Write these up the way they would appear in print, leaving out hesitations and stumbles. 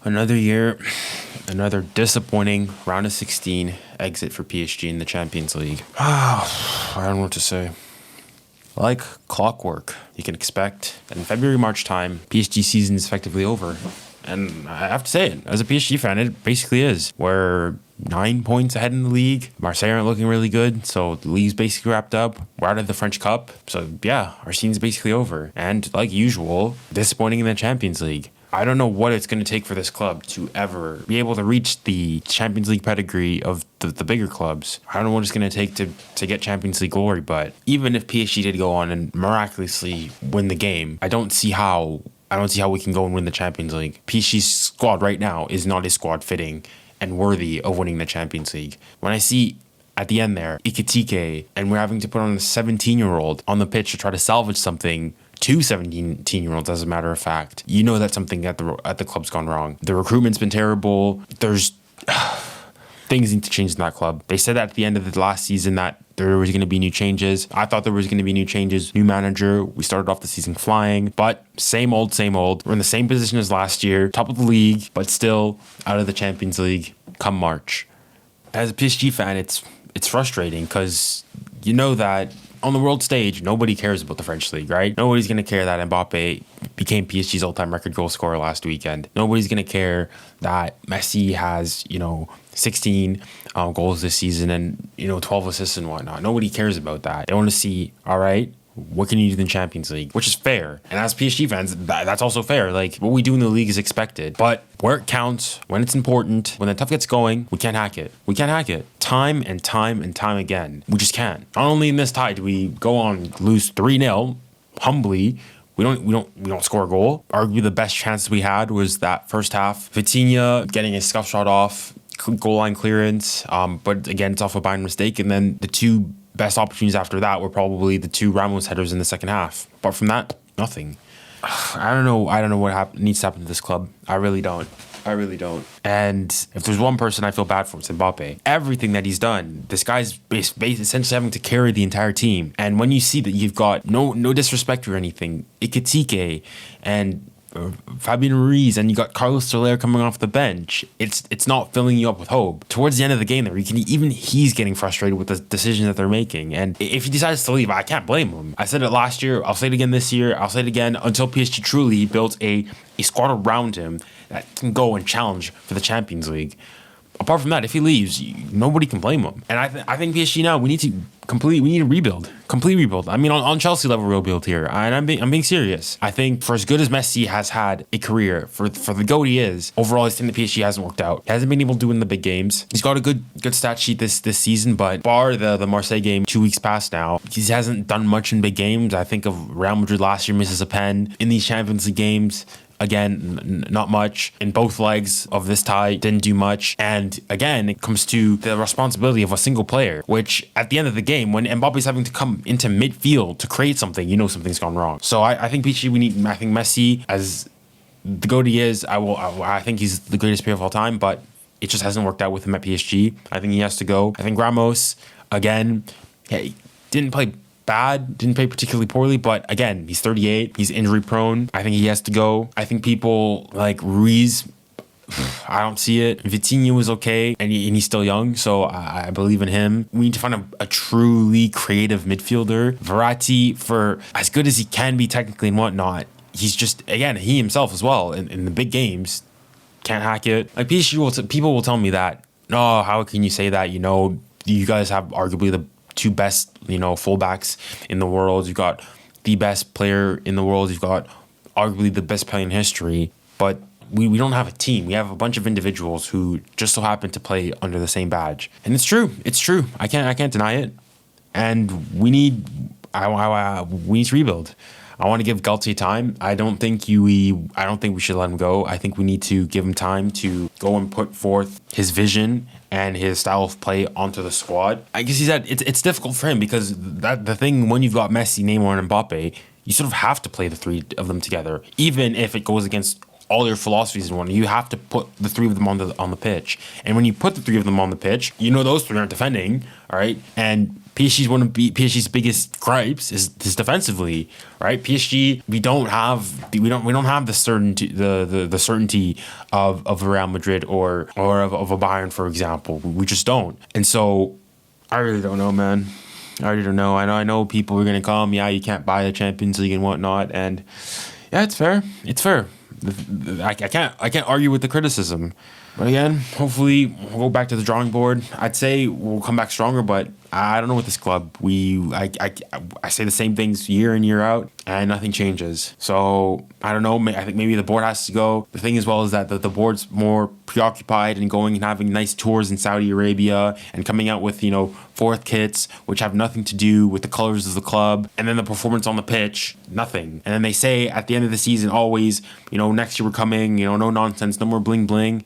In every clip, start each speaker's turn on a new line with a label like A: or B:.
A: Another year, another disappointing round of 16 exit for PSG in the Champions League. I don't know what to say. Like clockwork, you can expect that in February, March time, PSG season is effectively over. And I have to say it, as a PSG fan, it basically is. We're 9 points ahead in the league. Marseille aren't looking really good, so the league's basically wrapped up. We're out of the French Cup, so yeah, our season's basically over. And like usual, disappointing in the Champions League. I don't know what it's going to take for this club to ever be able to reach the Champions League pedigree of the bigger clubs. I don't know what it's going to take to get Champions League glory, but even if PSG did go on and miraculously win the game, I don't see how we can go and win the Champions League. PSG's squad right now is not a squad fitting and worthy of winning the Champions League. When I see at the end there, Ikitike, and we're having to put on a 17-year-old on the pitch to try to salvage something, two 17-year-olds, as a matter of fact, you know that something at the club's gone wrong. The recruitment's been terrible. There's things need to change in that club. They said at the end of the last season that there was going to be new changes. I thought there was going to be new changes. New manager. We started off the season flying, but same old, same old. We're in the same position as last year, top of the league, but still out of the Champions League come March. As a PSG fan, it's frustrating because you know that on the world stage, nobody cares about the French league, right? Nobody's going to care that Mbappe became PSG's all-time record goal scorer last weekend. Nobody's going to care that Messi has, 16 goals this season and, 12 assists and whatnot. Nobody cares about that. They want to see, all right, what can you do in the Champions League? Which is fair. And as PSG fans, that's also fair. Like, what we do in the league is expected. But where it counts, when it's important, when the tough gets going, we can't hack it. We can't hack it. Time and time and time again. We just can't. Not only in this tie do we go on lose 3-0, humbly, we don't score a goal. Arguably the best chance we had was that first half. Vitinha getting a scuff shot off, goal line clearance. But again, it's off a Bayern mistake. And then the two best opportunities after that were probably the two Ramos headers in the second half. Apart from that, nothing. I don't know what needs to happen to this club. I really don't. And if there's one person I feel bad for, it's Mbappe. Everything that he's done, this guy's essentially having to carry the entire team. And when you see that you've got no disrespect or anything, Ikitike and Fabian Ruiz, and you got Carlos Soler coming off the bench, it's not filling you up with hope. Towards the end of the game there, he's getting frustrated with the decisions that they're making. And if he decides to leave, I can't blame him. I said it last year, I'll say it again this year, I'll say it again until PSG truly builds a squad around him that can go and challenge for the Champions League. Apart from that, if he leaves, nobody can blame him. And I think PSG now, we need to rebuild. Complete rebuild. I mean, on Chelsea level rebuild here. And I'm being serious. I think for as good as Messi has had a career, for the GOAT he is, overall his team at PSG hasn't worked out. He hasn't been able to do it in the big games. He's got a good stat sheet this season, but bar the Marseille game 2 weeks past now, he hasn't done much in big games. I think of Real Madrid last year misses a pen. In these Champions League games, again, not much. In both legs of this tie, didn't do much. And again, it comes to the responsibility of a single player, which at the end of the game, when Mbappe's having to come into midfield to create something, something's gone wrong. So I think PSG, I think Messi, as the GOAT he is, I think he's the greatest player of all time, but it just hasn't worked out with him at PSG. I think he has to go. I think Ramos, again, he didn't play bad, didn't play particularly poorly, but again, he's 38, he's injury prone. I think he has to go. I think people like Ruiz, I don't see it. Vitinha was okay, and he's still young, so I believe in him. We need to find a truly creative midfielder. Verratti, for as good as he can be technically and whatnot, he's just, again, he himself as well, in the big games, can't hack it. Like PSG, people will tell me that, no, how can you say that? You guys have arguably the two best, fullbacks in the world. You've got the best player in the world. You've got arguably the best player in history. But we don't have a team. We have a bunch of individuals who just so happen to play under the same badge. And it's true. I can't deny it. And we need to rebuild. I want to give Galtier time. I don't think we should let him go. I think we need to give him time to go and put forth his vision and his style of play onto the squad. I guess he said it's difficult for him because the thing when you've got Messi, Neymar, and Mbappe, you sort of have to play the three of them together, even if it goes against all your philosophies in one. You have to put the three of them on the pitch. And when you put the three of them on the pitch, those three aren't defending, all right? And PSG's biggest gripes is defensively, right? PSG, we don't have the certainty of a Real Madrid or of a Bayern, for example. We just don't. And so I really don't know, man. I really don't know. I know people are gonna come, yeah, you can't buy the Champions League and whatnot, and yeah, it's fair. It's fair. I can't argue with the criticism. But again, hopefully we'll go back to the drawing board. I'd say we'll come back stronger, but I don't know with this club. I say the same things year in, year out, and nothing changes. So I don't know. I think maybe the board has to go. The thing as well is that the board's more preoccupied and going and having nice tours in Saudi Arabia and coming out with, fourth kits, which have nothing to do with the colors of the club. And then the performance on the pitch, nothing. And then they say at the end of the season always, next year we're coming, no nonsense, no more bling bling.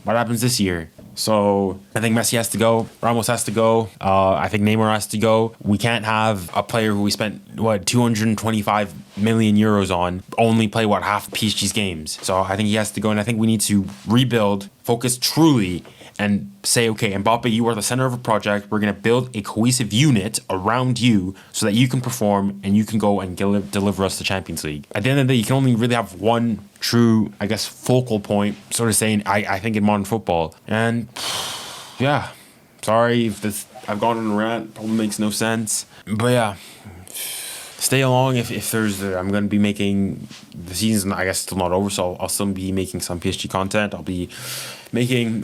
A: What happens this year? So I think Messi has to go. Ramos has to go. I think Neymar has to go. We can't have a player who we spent 225 million euros on only play half PSG's games. So I think he has to go, and I think we need to rebuild, focus truly, and say, okay, Mbappe, you are the center of a project. We're going to build a cohesive unit around you so that you can perform and you can go and deliver us the Champions League. At the end of the day, you can only really have one true, focal point, sort of saying, I think in modern football. And yeah, sorry if I've gone on a rant, probably makes no sense. But yeah, stay along if there's, I'm going to be making, the season's, still not over, so I'll still be making some PSG content. I'll be making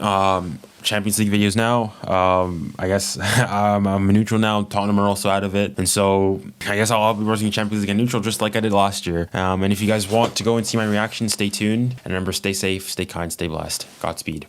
A: Champions League videos now. I'm a neutral now. Tottenham are also out of it. And so I'll be watching Champions League and neutral just like I did last year. And if you guys want to go and see my reaction, stay tuned. And remember, stay safe, stay kind, stay blessed. Godspeed.